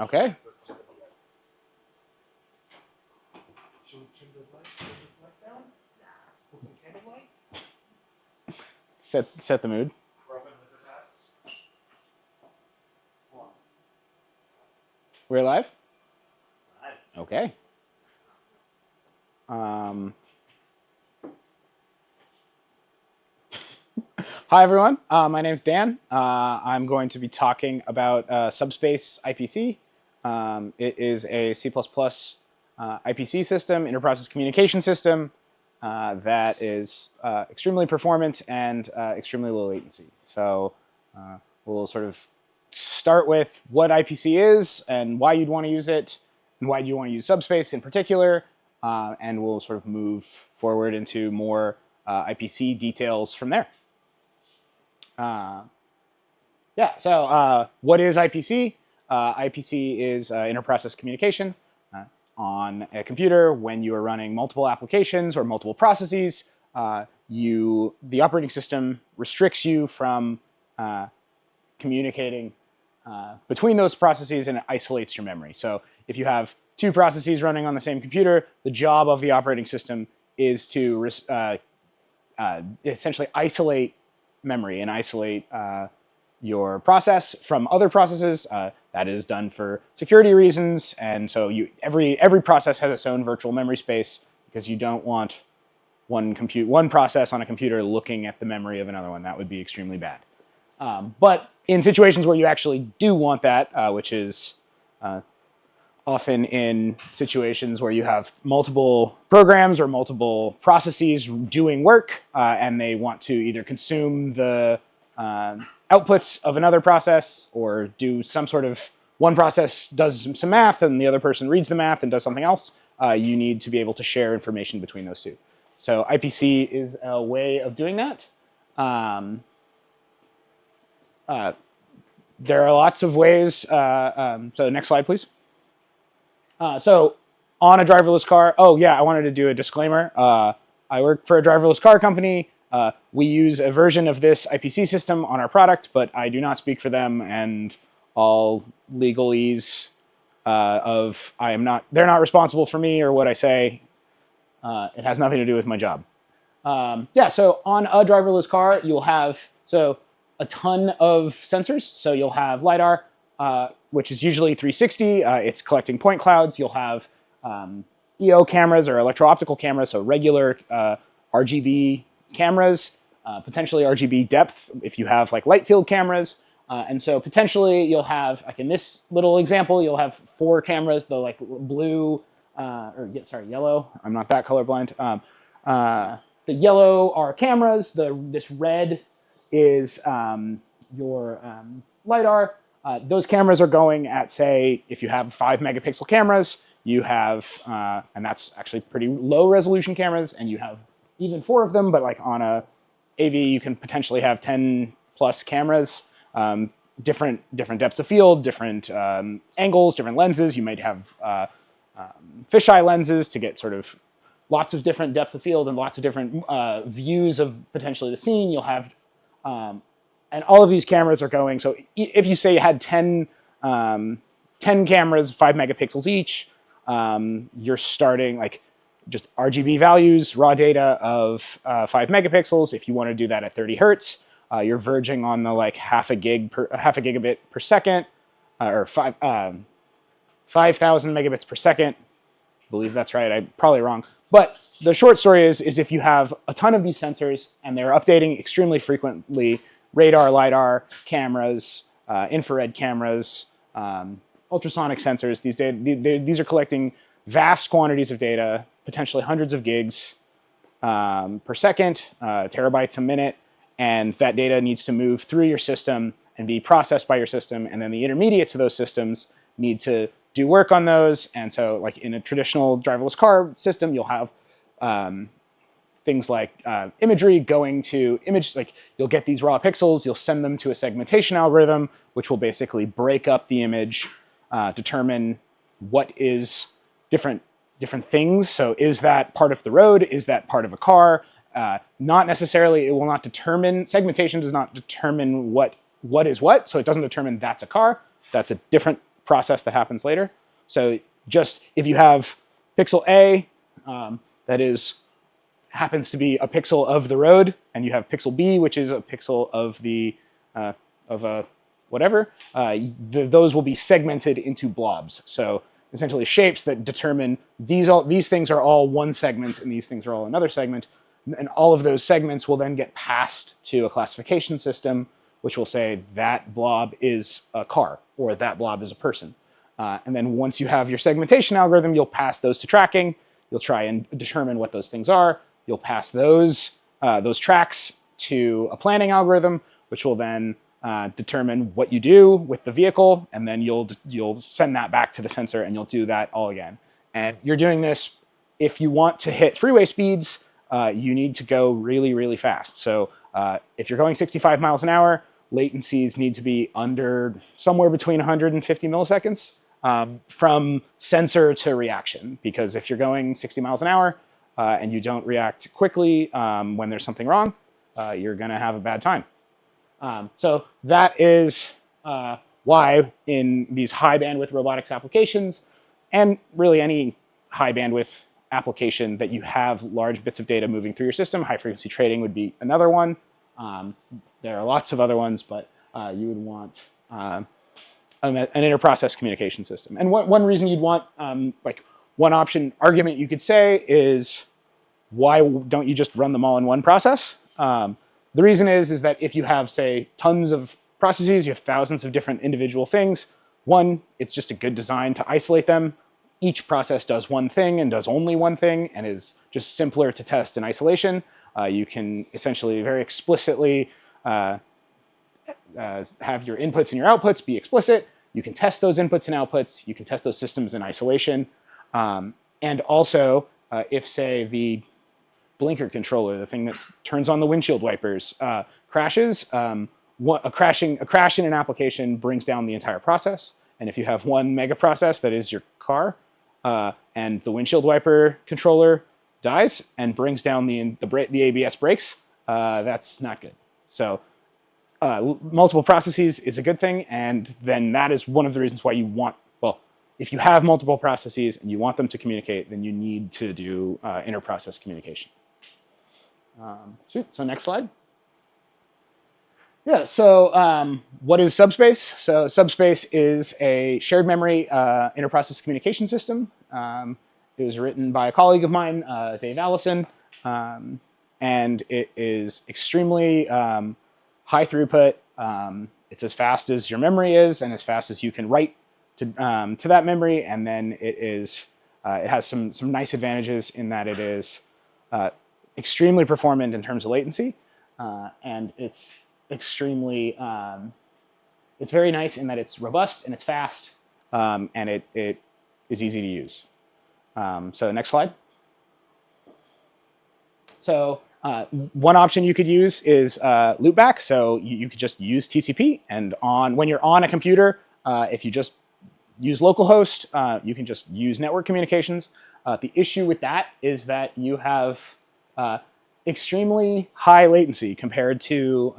Okay. Set the mood. We're live? Okay. Hi, everyone. My name's Dan. I'm going to be talking about Subspace IPC. It is a C++ IPC system, interprocess communication system, that is extremely performant and extremely low latency. So we'll sort of start with what IPC is and why you'd want to use it, and why you want to use Subspace in particular, and we'll sort of move forward into more IPC details from there. So what is IPC? IPC is interprocess communication on a computer. When you are running multiple applications or multiple processes, the operating system restricts you from communicating between those processes, and it isolates your memory. So if you have two processes running on the same computer, the job of the operating system is to essentially isolate memory and isolate your process from other processes. That is done for security reasons, and so every process has its own virtual memory space, because you don't want one process on a computer looking at the memory of another one. That would be extremely bad. But in situations where you actually do want that, which is often in situations where you have multiple programs or multiple processes doing work, and they want to either consume the outputs of another process, or do some sort of, one process does some math and the other person reads the math and does something else, you need to be able to share information between those two. So IPC is a way of doing that. There are lots of ways. So next slide, please. So on a driverless car, oh yeah, I wanted to do a disclaimer. I work for a driverless car company. We use a version of this IPC system on our product, but I do not speak for them, and all legalese they're not responsible for me or what I say. It has nothing to do with my job. So on a driverless car, you'll have a ton of sensors. So you'll have LiDAR, which is usually 360. It's collecting point clouds. You'll have EO cameras or electro-optical cameras, so regular RGB cameras, potentially RGB depth if you have like light field cameras. And so potentially you'll have, like in this little example, you'll have 4 cameras, the like blue, yellow. I'm not that colorblind. The yellow are cameras. This red is your LiDAR. Those cameras are going at, say, if you have 5 megapixel cameras, you have, and that's actually pretty low resolution cameras, and you have even 4 of them, but like on a AV, you can potentially have 10 plus cameras, different depths of field, different angles, different lenses. You might have fisheye lenses to get sort of lots of different depths of field and lots of different views of potentially the scene. You'll have, and all of these cameras are going, so if you say you had 10 cameras, 5 megapixels each, you're starting like just RGB values, raw data of 5 megapixels. If you want to do that at 30 hertz, you're verging on the like half a gigabit per second, or 5,000 megabits per second. I believe that's right. I'm probably wrong. But the short story is if you have a ton of these sensors and they're updating extremely frequently, radar, LiDAR cameras, infrared cameras, ultrasonic sensors, these are collecting vast quantities of data, potentially hundreds of gigs per second, terabytes a minute, and that data needs to move through your system and be processed by your system, and then the intermediates of those systems need to do work on those. And so like in a traditional driverless car system, you'll have things like imagery going to image, like you'll get these raw pixels, you'll send them to a segmentation algorithm, which will basically break up the image, determine what is different things. So is that part of the road? Is that part of a car? Not necessarily, it will not determine, segmentation does not determine what is what, so it doesn't determine that's a car. That's a different process that happens later. So just if you have pixel A, that happens to be a pixel of the road, and you have pixel B, which is a pixel of the whatever, those will be segmented into blobs. So essentially shapes that determine these things are all one segment and these things are all another segment. And all of those segments will then get passed to a classification system, which will say that blob is a car or that blob is a person. And then once you have your segmentation algorithm, you'll pass those to tracking. You'll try and determine what those things are. You'll pass those tracks to a planning algorithm, which will then determine what you do with the vehicle, and then you'll send that back to the sensor, and you'll do that all again. And you're doing this if you want to hit freeway speeds. You need to go really, really fast. So if you're going 65 miles an hour, latencies need to be under somewhere between 150 milliseconds from sensor to reaction. Because if you're going 60 miles an hour and you don't react quickly when there's something wrong, you're going to have a bad time. So that is why in these high bandwidth robotics applications, and really any high bandwidth application that you have large bits of data moving through your system, high frequency trading would be another one. There are lots of other ones, but you would want an interprocess communication system. And one reason you'd want, like one argument you could say is, why don't you just run them all in one process? The reason is that if you have, say, tons of processes, you have thousands of different individual things. One, it's just a good design to isolate them. Each process does one thing and does only one thing and is just simpler to test in isolation. You can essentially very explicitly have your inputs and your outputs be explicit. You can test those inputs and outputs. You can test those systems in isolation. And also, if, say, the blinker controller, the thing that turns on the windshield wipers, crashes, a crash in an application brings down the entire process. And if you have one mega process that is your car, and the windshield wiper controller dies and brings down the ABS brakes, that's not good. So multiple processes is a good thing, and then that is one of the reasons why you want, well, if you have multiple processes and you want them to communicate, then you need to do interprocess communication. So next slide. Yeah, so what is Subspace? So Subspace is a shared memory interprocess communication system. It was written by a colleague of mine, Dave Allison, and it is extremely high throughput. It's as fast as your memory is and as fast as you can write to that memory, and then it has some nice advantages in that it is extremely performant in terms of latency, and it's extremely, it's very nice in that it's robust and it's fast, and it is easy to use. So next slide. So one option you could use is loopback. So you could just use TCP, and when you're on a computer, if you just use localhost, you can just use network communications. The issue with that is that you have extremely high latency compared to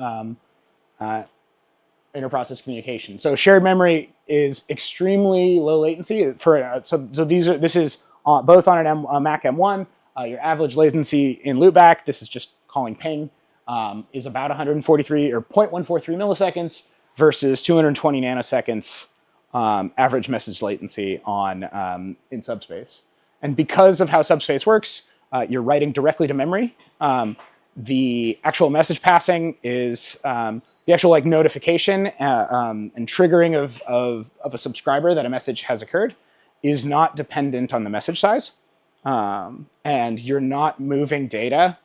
interprocess communication. So shared memory is extremely low latency. This is both on a Mac M1. Your average latency in loopback, this is just calling ping, is about 143 or 0.143 milliseconds versus 220 nanoseconds average message latency in Subspace. And because of how Subspace works, you're writing directly to memory. The actual message passing is the actual notification and triggering of a subscriber that a message has occurred is not dependent on the message size. And you're not moving data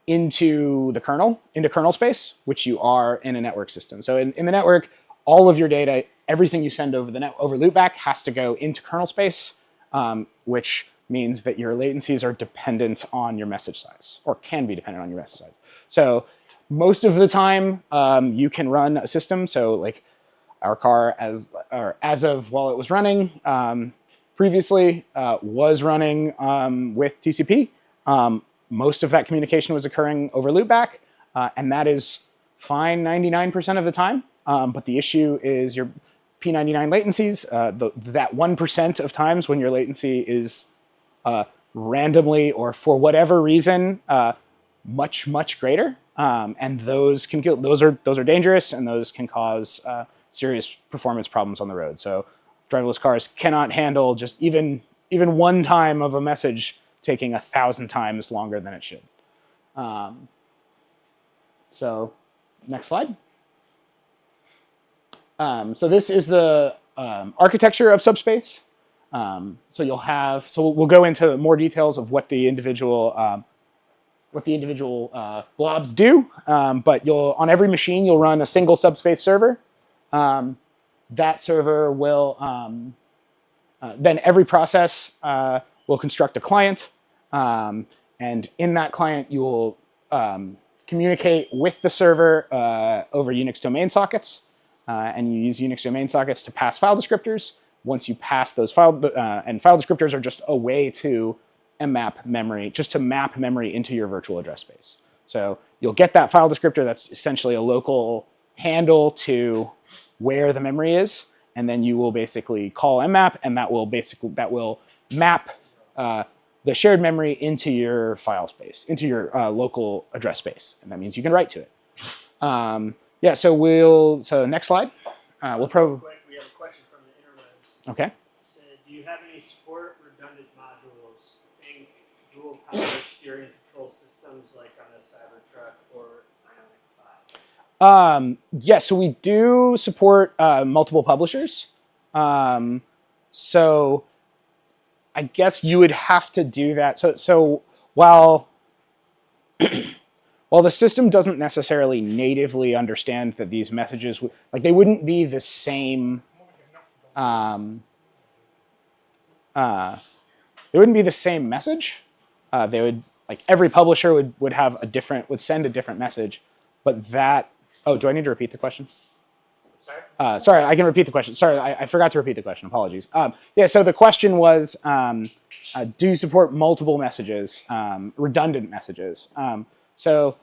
into kernel space, which you are in a network system. So in the network, all of your data, everything you send over loopback has to go into kernel space, which means that your latencies are dependent on your message size, or can be dependent on your message size. So most of the time, you can run a system. So like our car, as of while it was running previously, was running with TCP. most of that communication was occurring over loopback, and that is fine 99% of the time. But the issue is your P99 latencies, that 1% of times when your latency is randomly or for whatever reason much greater, and those are dangerous, and those can cause serious performance problems on the road. So driverless cars cannot handle just even one time of a message taking 1,000 times longer than it should. So next slide. So this is the architecture of Subspace. So we'll go into more details of what the individual blobs do. But on every machine you'll run a single Subspace server. That server will then every process will construct a client, and in that client you will communicate with the server over Unix domain sockets. And you use Unix domain sockets to pass file descriptors. Once you pass those and file descriptors are just a way to map memory, just to map memory into your virtual address space. So you'll get that file descriptor that's essentially a local handle to where the memory is, and then you will basically call mmap, and that will map the shared memory into your file space, into your local address space, and that means you can write to it. Yeah, so next slide. We have a question from the interwebs. Okay. So, do you have any support redundant modules? Think dual power steering control systems like on a Cybertruck or Ioniq 5? Yes, so we do support multiple publishers. So I guess you would have to do that. So while the system doesn't necessarily natively understand that these messages, they wouldn't be the same. It wouldn't be the same message. They would, every publisher would send a different message, but that. Oh, do I need to repeat the question? Sorry. Sorry, I can repeat the question. Sorry, I forgot to repeat the question. Apologies. Yeah. So the question was, do you support multiple messages, redundant messages? So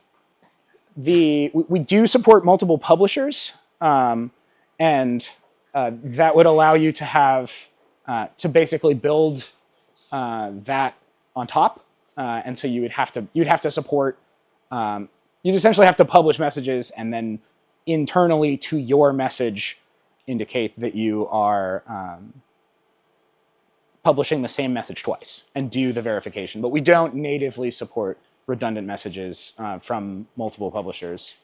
we do support multiple publishers, and that would allow you to have to basically build that on top, and so you'd have to support. You'd essentially have to publish messages, and then internally to your message indicate that you are publishing the same message twice and do the verification. But we don't natively support redundant messages from multiple publishers,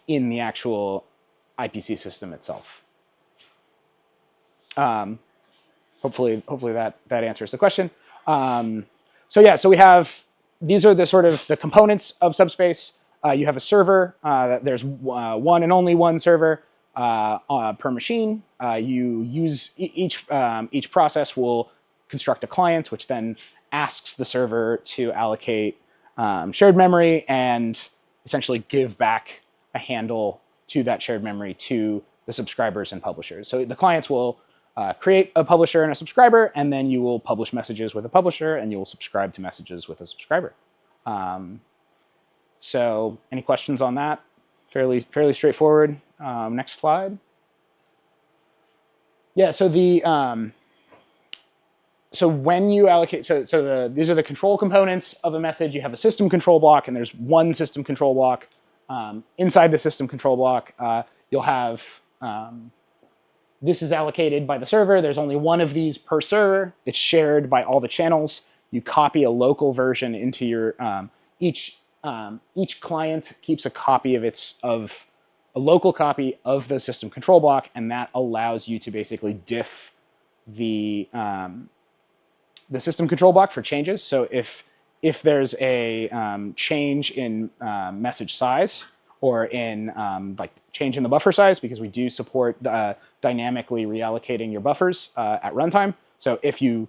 in the actual IPC system itself. Hopefully that answers the question. So yeah, so we have, these are the components of Subspace. You have a server. There's one and only one server per machine. You use each process will construct a client, which then asks the server to allocate shared memory and essentially give back a handle to that shared memory to the subscribers and publishers. So the clients will create a publisher and a subscriber, and then you will publish messages with a publisher, and you will subscribe to messages with a subscriber. So any questions on that? Fairly straightforward. Next slide. Yeah, so so when you allocate, these are the control components of a message. You have a system control block, and there's one system control block. Inside the system control block, you'll have, this is allocated by the server. There's only one of these per server. It's shared by all the channels. You copy a local version into your, each client keeps a copy of a local copy of the system control block, and that allows you to basically diff the system control block for changes. So if there's a change in message size, or in change in the buffer size, because we do support dynamically reallocating your buffers at runtime. So if you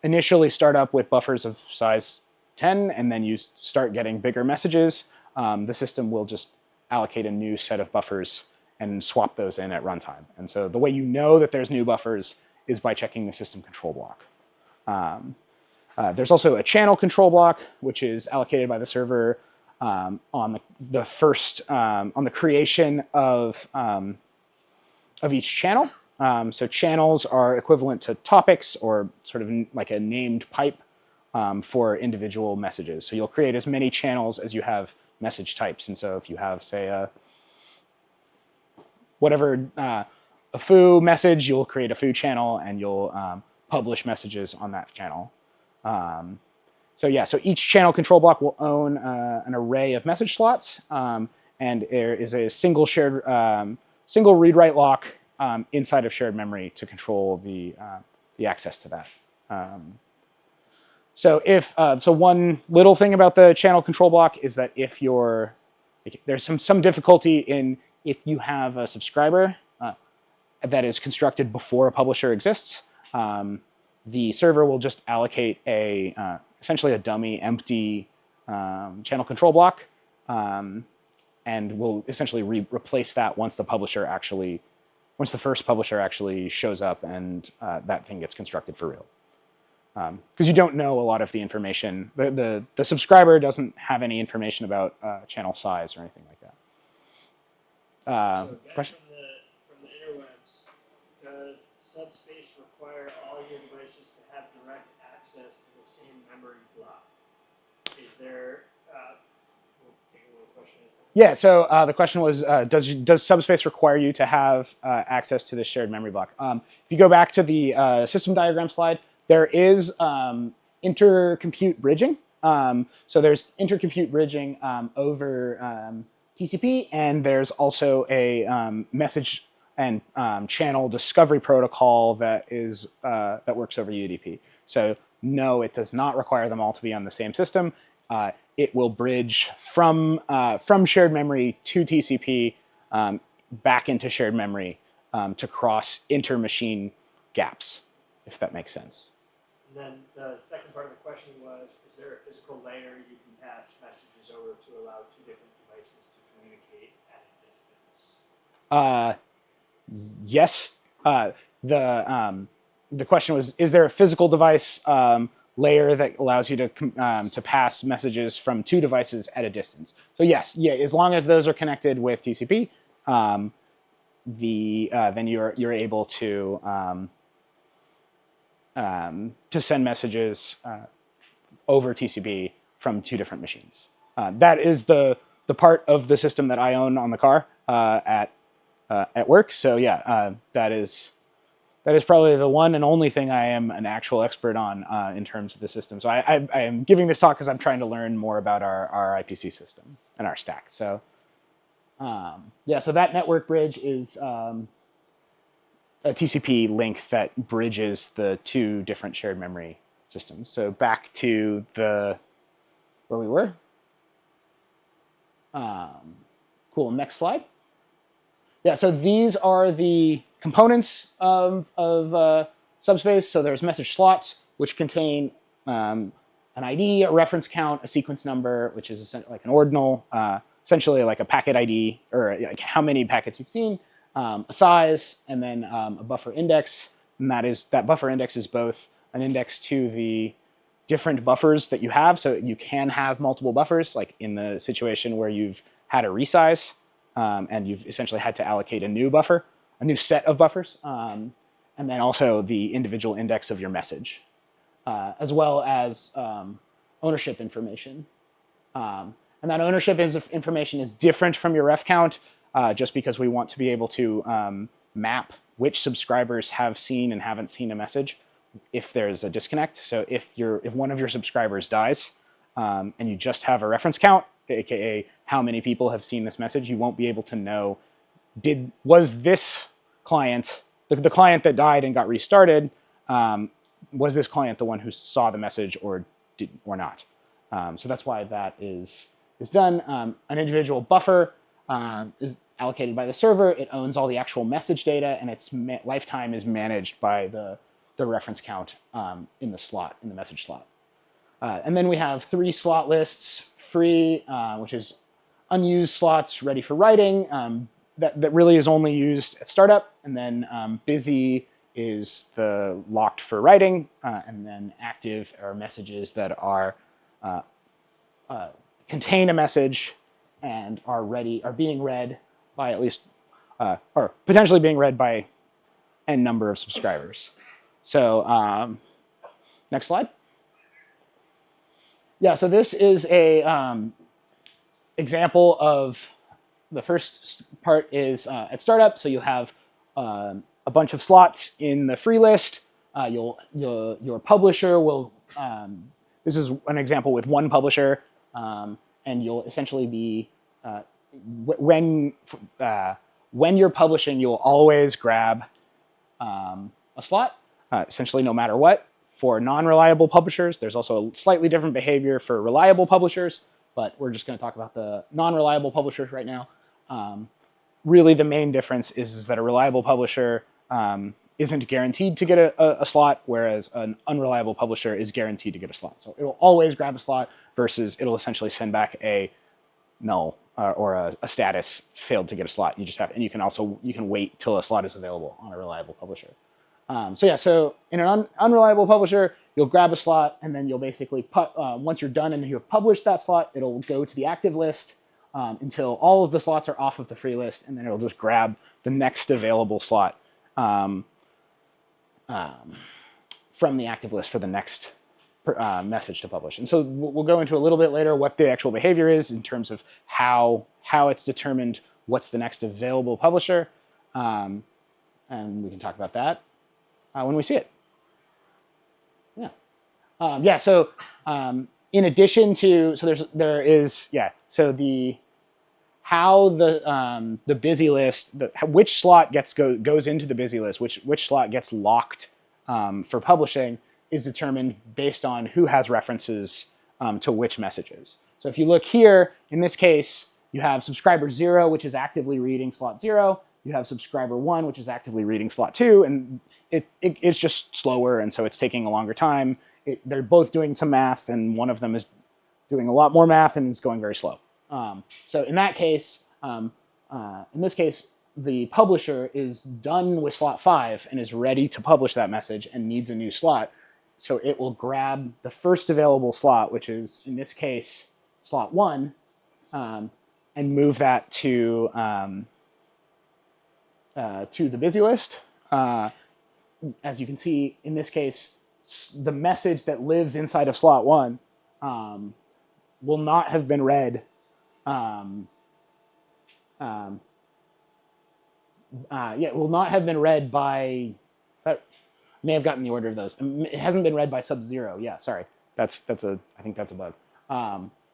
initially start up with buffers of size 10 and then you start getting bigger messages, the system will just allocate a new set of buffers and swap those in at runtime. And so the way you know that there's new buffers is by checking the system control block. There's also a channel control block, which is allocated by the server on the first on the creation of each channel. So channels are equivalent to topics, or sort of like a named pipe for individual messages. So you'll create as many channels as you have message types. And so if you have, say, a foo message, you'll create a foo channel, and you'll publish messages on that channel. So yeah, so each channel control block will own an array of message slots, and there is a single read-write lock inside of shared memory to control the access to that. So one little thing about the channel control block is that if there's some difficulty in if you have a subscriber that is constructed before a publisher exists, the server will just allocate essentially a dummy empty channel control block, and will essentially replace that once the first publisher actually shows up and that thing gets constructed for real. Because you don't know a lot of the information. The subscriber doesn't have any information about channel size or anything like that. So question? From the interwebs, does Subspace require all your devices to have direct access to the same memory block? Is there, we'll take a little question. Yeah, so the question was, does Subspace require you to have access to the shared memory block? If you go back to the system diagram slide, there is intercompute bridging. So there's intercompute bridging over TCP, and there's also a message and channel discovery protocol that works over UDP. So no, it does not require them all to be on the same system. It will bridge from shared memory to TCP back into shared memory to cross inter-machine gaps, if that makes sense. And then the second part of the question was, is there a physical layer you can pass messages over to allow two different devices to communicate at a distance? Yes. The question was, is there a physical device layer that allows you to pass messages from two devices at a distance? So yes, yeah, as long as those are connected with TCP, then you're able to send messages over TCP from two different machines. That is the part of the system that I own on the car at work. So yeah, that is probably the one and only thing I am an actual expert on in terms of the system. So I am giving this talk because I'm trying to learn more about our IPC system and our stack. So yeah, so that network bridge is a TCP link that bridges the two different shared memory systems. So back to where we were. Cool, next slide. Yeah, so these are the components of Subspace. So there's message slots, which contain an ID, a reference count, a sequence number, which is like an ordinal, essentially like a packet ID, or like how many packets you've seen, a size, and then a buffer index. And that buffer index is both an index to the different buffers that you have. So you can have multiple buffers, like in the situation where you've had a resize, and you've essentially had to allocate a new buffer, a new set of buffers, and then also the individual index of your message, as well as ownership information. And that ownership information is different from your ref count, just because we want to be able to map which subscribers have seen and haven't seen a message if there's a disconnect. So if one of your subscribers dies and you just have a reference count, aka how many people have seen this message, you won't be able to know, was this client, the client that died and got restarted, was this client the one who saw the message or not? So that's why that is done. An individual buffer is allocated by the server. It owns all the actual message data, and its lifetime is managed by the reference count in the message slot. And then we have 3 slot lists: free, which is unused slots ready for writing, that really is only used at startup, and then busy is the locked for writing, and then active are messages that are contain a message and are being read by at least, or potentially being read by n number of subscribers. So next slide. Yeah, so this is a example of the first part is at startup. So you have a bunch of slots in the free list. Your publisher will, this is an example with one publisher, and you'll essentially be, when you're publishing, you'll always grab a slot, essentially no matter what. For non-reliable publishers, there's also a slightly different behavior for reliable publishers, but we're just going to talk about the non-reliable publishers right now. Really, the main difference is that a reliable publisher isn't guaranteed to get a slot, whereas an unreliable publisher is guaranteed to get a slot. So it'll always grab a slot versus it'll essentially send back a null or a status failed to get a slot. You just have, and you can wait till a slot is available on a reliable publisher. So yeah, so in an unreliable publisher, you'll grab a slot, and then you'll basically once you're done and you have published that slot, it'll go to the active list until all of the slots are off of the free list, and then it'll just grab the next available slot from the active list for the next message to publish. And so we'll go into a little bit later what the actual behavior is in terms of how it's determined what's the next available publisher, and we can talk about that when we see it. Yeah. So in addition to, so how the busy list, which slot goes into the busy list, which slot gets locked for publishing is determined based on who has references to which messages. So if you look here, in this case, you have subscriber 0, which is actively reading slot 0. You have subscriber 1, which is actively reading slot 2, and it's just slower, and so it's taking a longer time. They're both doing some math, and one of them is doing a lot more math, and it's going very slow. So in that case, in this case, the publisher is done with slot 5 and is ready to publish that message and needs a new slot. So it will grab the first available slot, which is, in this case, slot 1, and move that to the busy list. As you can see, in this case, the message that lives inside of slot 1 will not have been read. It will not have been read by. May have gotten the order of those. It hasn't been read by sub 0. Yeah, sorry. I think that's a bug.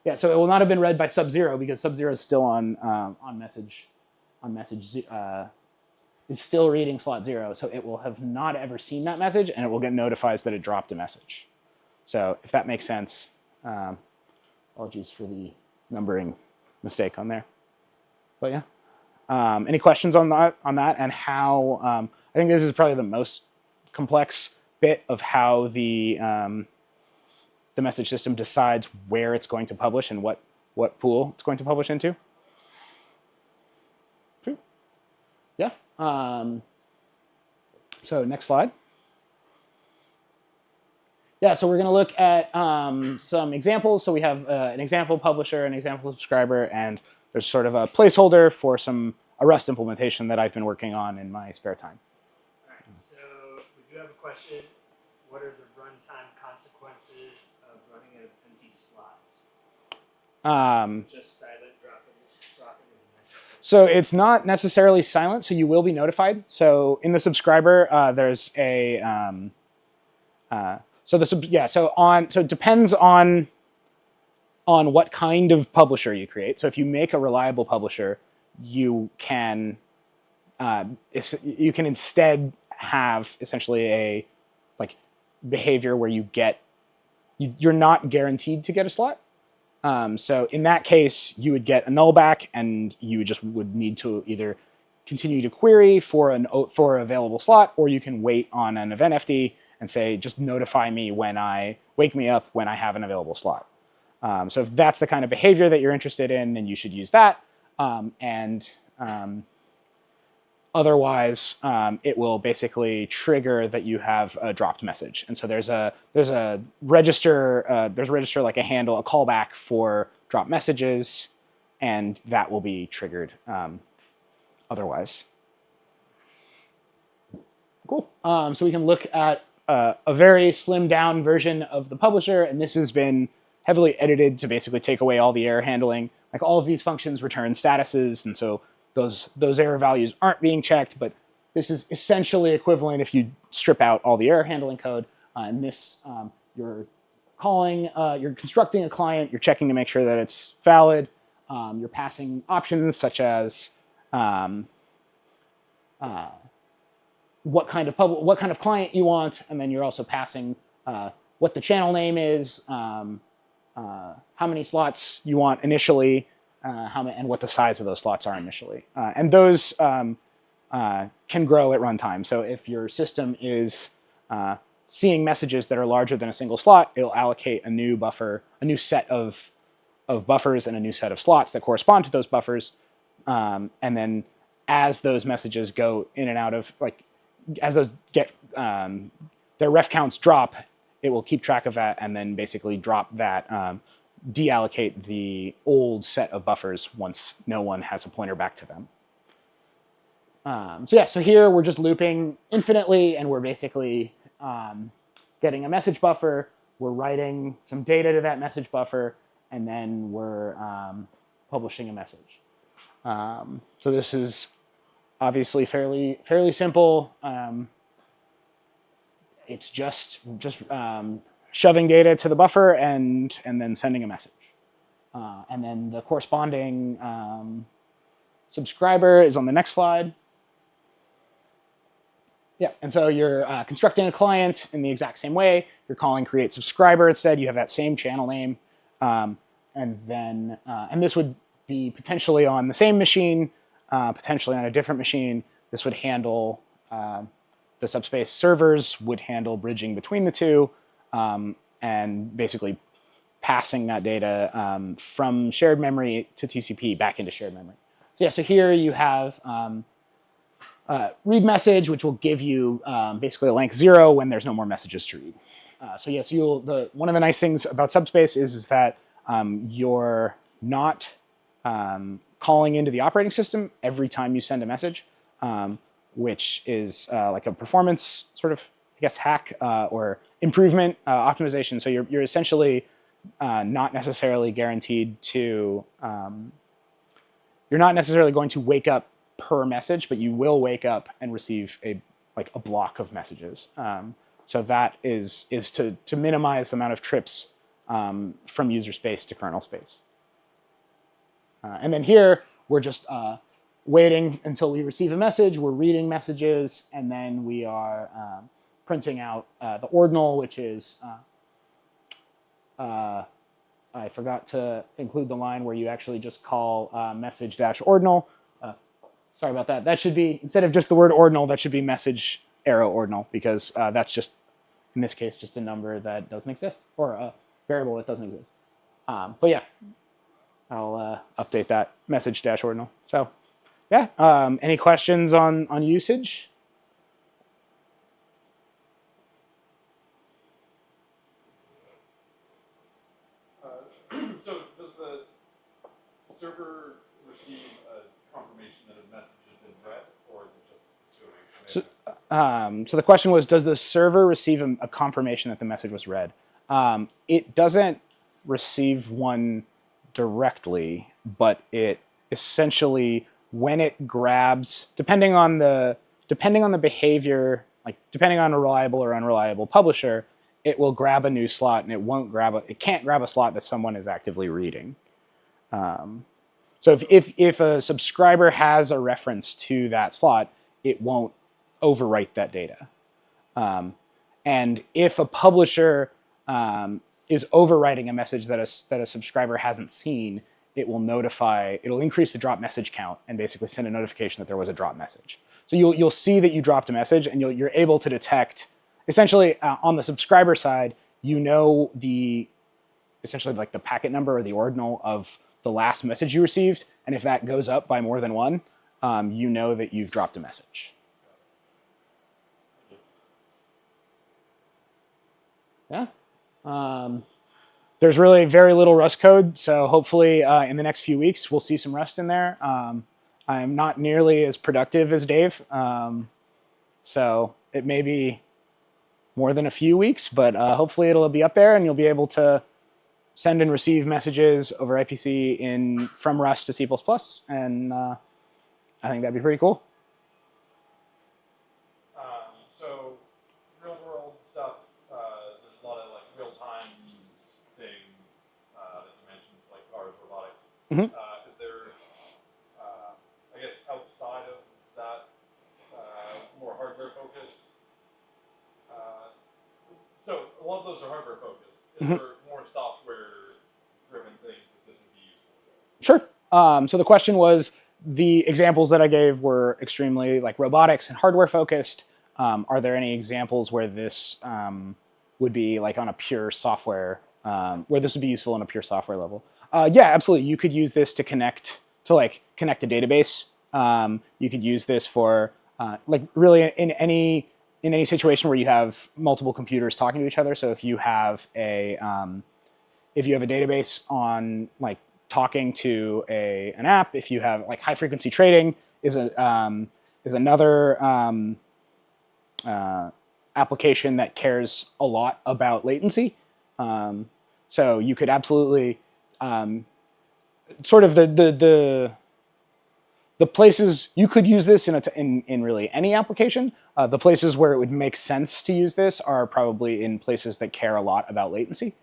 Yeah, so it will not have been read by sub 0 because sub 0 is still on message. Is still reading slot 0, so it will have not ever seen that message, and it will get notifies that it dropped a message. So if that makes sense, apologies for the numbering mistake on there. But yeah, any questions on that and how? I think this is probably the most complex bit of how the message system decides where it's going to publish and what pool it's going to publish into. Yeah. So next slide. Yeah, so we're going to look at some examples. So we have an example publisher, an example subscriber, and there's sort of a placeholder for a Rust implementation that I've been working on in my spare time. All right, so we do have a question. What are the runtime consequences of running out of empty slots? Just silent dropping in the message. So it's not necessarily silent, so you will be notified. So in the subscriber, there's a so it depends on what kind of publisher you create. So if you make a reliable publisher, you can instead have essentially a behavior where you're not guaranteed to get a slot. So in that case, you would get a null back, and you just would need to either continue to query for an available slot, or you can wait on an event FD and say, just notify me wake me up when I have an available slot. So if that's the kind of behavior that you're interested in, then you should use that. Otherwise, it will basically trigger that you have a dropped message. And so there's a register like a handle, a callback for dropped messages, and that will be triggered otherwise. Cool. So we can look at a very slimmed down version of the publisher, and this has been heavily edited to basically take away all the error handling. Like all of these functions return statuses, and so those error values aren't being checked, but this is essentially equivalent if you strip out all the error handling code. And this, you're constructing a client, you're checking to make sure that it's valid. You're passing options such as what kind of client you want, and then you're also passing what the channel name is, how many slots you want initially, and what the size of those slots are initially. And those can grow at runtime. So if your system is seeing messages that are larger than a single slot, it'll allocate a new buffer, a new set of buffers and a new set of slots that correspond to those buffers. And then as those messages go in and out of, like, as those get, their ref counts drop, it will keep track of that and then basically drop that, deallocate the old set of buffers once no one has a pointer back to them. So yeah, so here we're just looping infinitely, and we're basically getting a message buffer, we're writing some data to that message buffer, and then we're publishing a message. So this is obviously fairly simple. It's just shoving data to the buffer and then sending a message. And then the corresponding subscriber is on the next slide. Yeah, and so you're constructing a client in the exact same way. You're calling create subscriber instead. You have that same channel name. And then, and this would be potentially on the same machine, potentially on a different machine. This would handle, the Subspace servers would handle bridging between the two, and basically passing that data from shared memory to TCP back into shared memory. So yeah, so here you have read message, which will give you basically a length 0 when there's no more messages to read. So yes, one of the nice things about Subspace is that you're not calling into the operating system every time you send a message, which is like a performance sort of, I guess, hack or improvement optimization. So you're essentially not necessarily guaranteed to, you're not necessarily going to wake up per message, but you will wake up and receive a block of messages. So that is to minimize the amount of trips from user space to kernel space. And then here we're just waiting until we receive a message. We're reading messages, and then we are printing out the ordinal, which is I forgot to include the line where you actually just call message dash ordinal. Sorry about that. That should be, instead of just the word ordinal, that should be message arrow ordinal, because that's just, in this case, just a number that doesn't exist, or a variable that doesn't exist. But yeah, I'll update that message dash ordinal. So yeah, any questions on usage? So does the server receive a confirmation that a message has been read, or is it just assuming? So the question was, does the server receive a confirmation that the message was read? It doesn't receive one directly, but it essentially, when it grabs, depending on the behavior, like depending on a reliable or unreliable publisher, it will grab a new slot, and it can't grab a slot that someone is actively reading. So if a subscriber has a reference to that slot, it won't overwrite that data. And if a publisher is overwriting a message that a subscriber hasn't seen, it'll increase the drop message count and basically send a notification that there was a drop message. So you'll see that you dropped a message, and you're able to detect, essentially on the subscriber side, you know essentially like the packet number or the ordinal of the last message you received, and if that goes up by more than one, you know that you've dropped a message. Yeah. There's really very little Rust code, so hopefully in the next few weeks we'll see some Rust in there. I'm not nearly as productive as Dave, so it may be more than a few weeks, but hopefully it'll be up there and you'll be able to send and receive messages over IPC from Rust to C++, and I think that'd be pretty cool. So real world stuff, there's a lot of like real time things that you mentioned, like cars, robotics. Mm-hmm. Is there, I guess, outside of that, more hardware focused? So a lot of those are hardware focused. Is there more software driven things that this would be useful for? Sure. So the question was, the examples that I gave were extremely like robotics and hardware focused. Are there any examples where this would be like on a pure software, where this would be useful on a pure software level? Yeah, absolutely. You could use this to connect a database. You could use this for like really in any situation where you have multiple computers talking to each other. So if you have a database on like talking to an app, if you have like high frequency trading is another application that cares a lot about latency. So you could absolutely sort of the places you could use this in really any application. The places where it would make sense to use this are probably in places that care a lot about latency.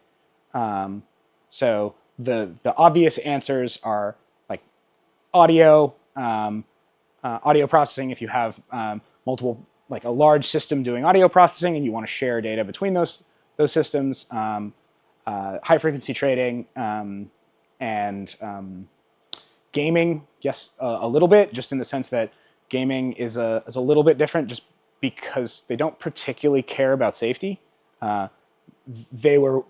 So the obvious answers are like audio, audio processing. If you have multiple, like a large system doing audio processing and you want to share data between those systems, high frequency trading, and gaming, yes, a little bit, just in the sense that gaming is a little bit different, just because they don't particularly care about safety. They were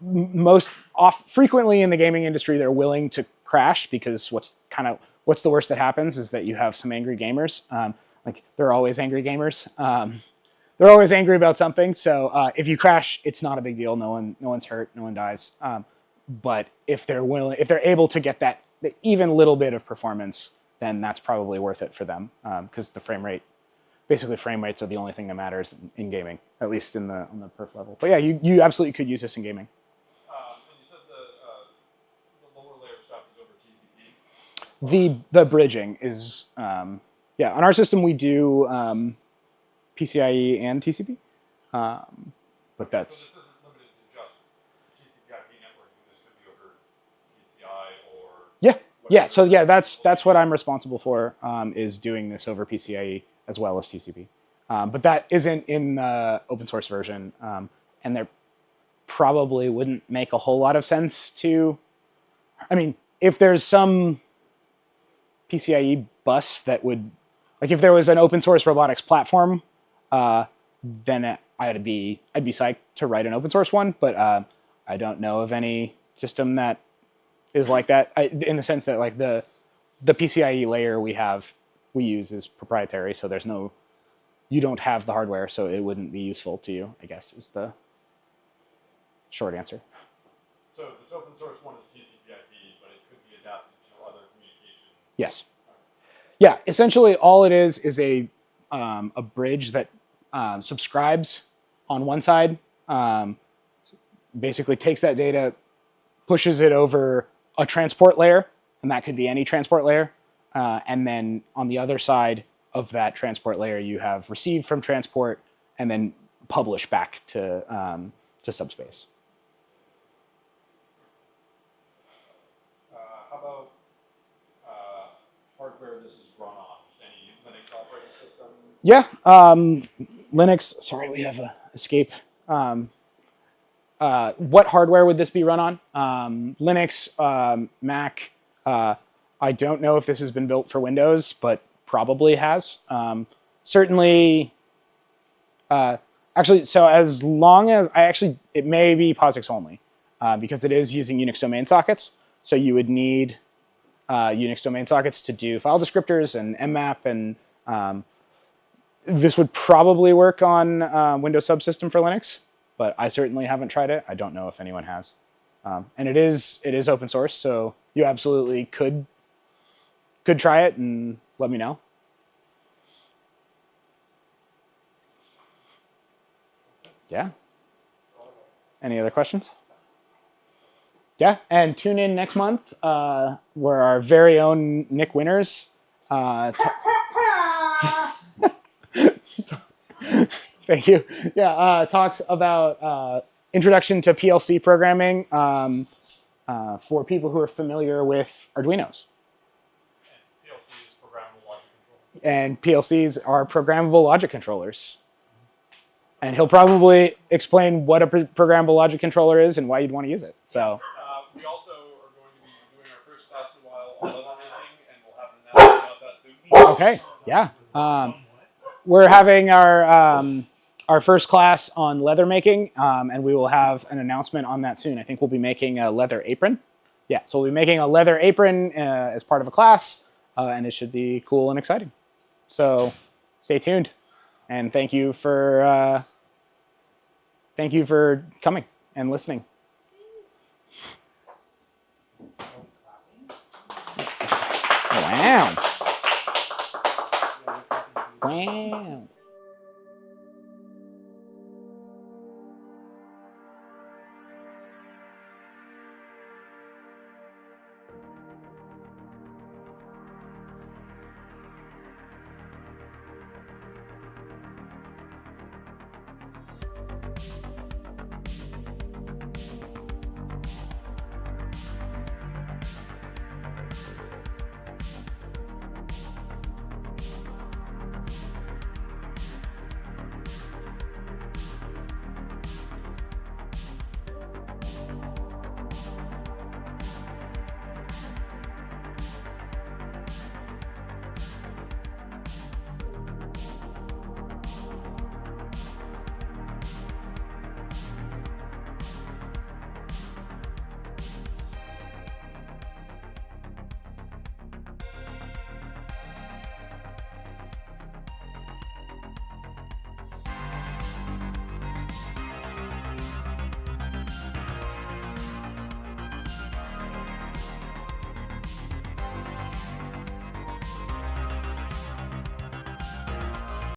frequently in the gaming industry, they're willing to crash because what's the worst that happens is that you have some angry gamers. Like they're always angry gamers. They're always angry about something. So if you crash, it's not a big deal. No one's hurt. No one dies. But if they're able to get the even little bit of performance, then that's probably worth it for them, because frame rates are the only thing that matters in gaming, at least on the perf level. But yeah, you absolutely could use this in gaming. And you said the lower layer stuff is over TCP? The bridging is, yeah, on our system we do PCIe and TCP, but that's... So this isn't limited to just TCP/IP networking. This could be over PCI or... Yeah. So yeah, that's what I'm responsible for, is doing this over PCIe as well as TCP. But that isn't in the open source version, and there probably wouldn't make a whole lot of sense to... I mean, if there's some PCIe bus that would... Like if there was an open source robotics platform, then I'd be psyched to write an open source one, but I don't know of any system that is like that, in the sense that like the PCIe layer we use is proprietary, so you don't have the hardware, so it wouldn't be useful to you, I guess, is the short answer. So this open source one is TCP/IP, but it could be adapted to other communication. Yes. Yeah, essentially all it is a bridge that subscribes on one side, basically takes that data, pushes it over a transport layer, and that could be any transport layer, and then on the other side of that transport layer you have receive from transport and then publish back to Subspace. How about hardware this is run on? Any Linux operating system? Yeah, Linux. Sorry, we have a escape. What hardware would this be run on? Linux, Mac. I don't know if this has been built for Windows, but probably has. Certainly, actually, so as long as it may be POSIX only, because it is using Unix domain sockets. So you would need Unix domain sockets to do file descriptors and mmap, and this would probably work on Windows Subsystem for Linux, but I certainly haven't tried it. I don't know if anyone has. And it is open source, so you absolutely could try it and let me know. Yeah. Any other questions? Yeah, and tune in next month where our very own Nick Winters thank you. Yeah, talks about introduction to PLC programming for people who are familiar with Arduinos. And PLCs are programmable logic controllers. And he'll probably explain what a programmable logic controller is and why you'd want to use it. So. We also are going to be doing our first class in a while on leather making, and we'll have an announcement about that soon. Okay, yeah. We're having our first class on leather making, and we will have an announcement on that soon. I think we'll be making a leather apron. Yeah, so we'll be making a leather apron as part of a class, and it should be cool and exciting. So stay tuned, and thank you for coming and listening. Wow. Wow.